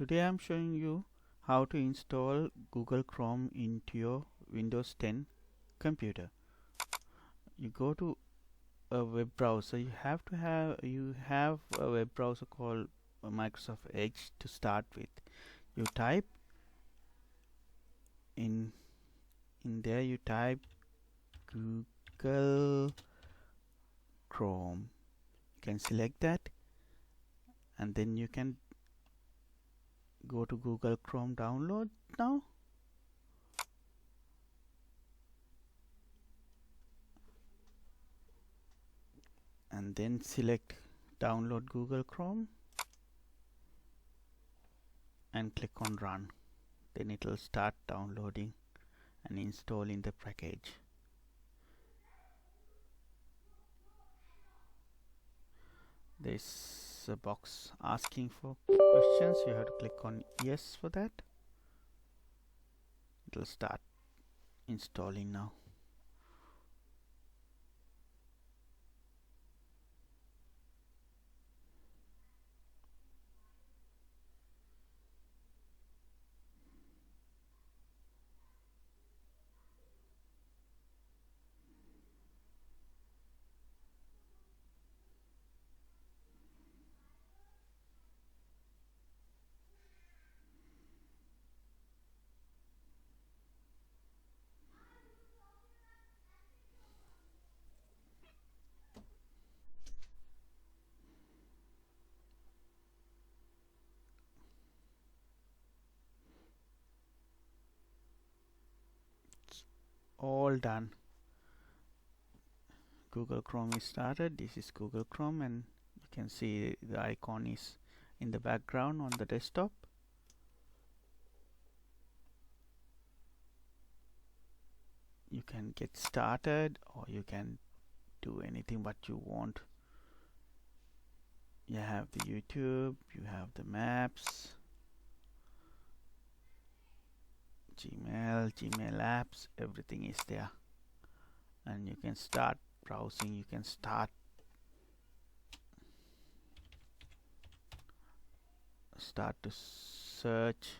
Today I'm showing you how to install Google Chrome into your Windows 10 computer. You go to a web browser. You have a web browser called Microsoft Edge to start with. You type in there, you type Google Chrome. You can select that, and then you can go to Google Chrome download now. And then select download Google Chrome and click on run. Then it will start downloading and installing the package. There's a box asking for questions. You have to click on yes for that. It will start installing now. All done. Google Chrome is started. This is Google Chrome, and you can see the icon is in the background on the desktop. You can get started, or you can do anything what you want. You have the YouTube, you have the maps, Gmail apps, everything is there. And you can start browsing, you can start to search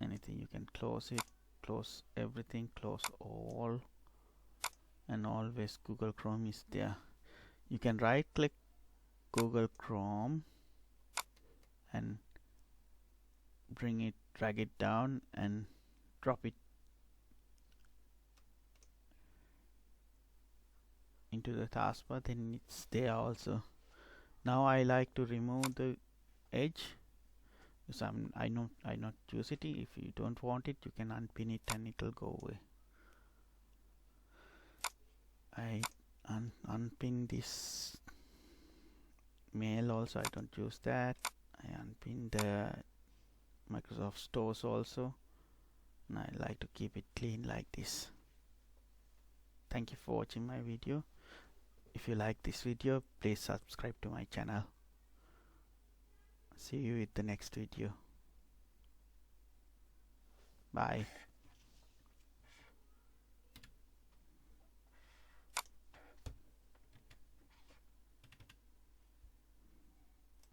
anything. You can close it, close everything, close all, and always Google Chrome is there. You can right click Google Chrome and bring it, drag it down and drop it into the taskbar, then it's there also. Now I like to remove the edge because I not use it. If you don't want it, you can unpin it and it will go away. I unpin this mail also. I don't use that. I unpin the Microsoft Stores also, and I like to keep it clean like this. Thank you for watching my video. If you like this video, please subscribe to my channel. See you with the next video. Bye.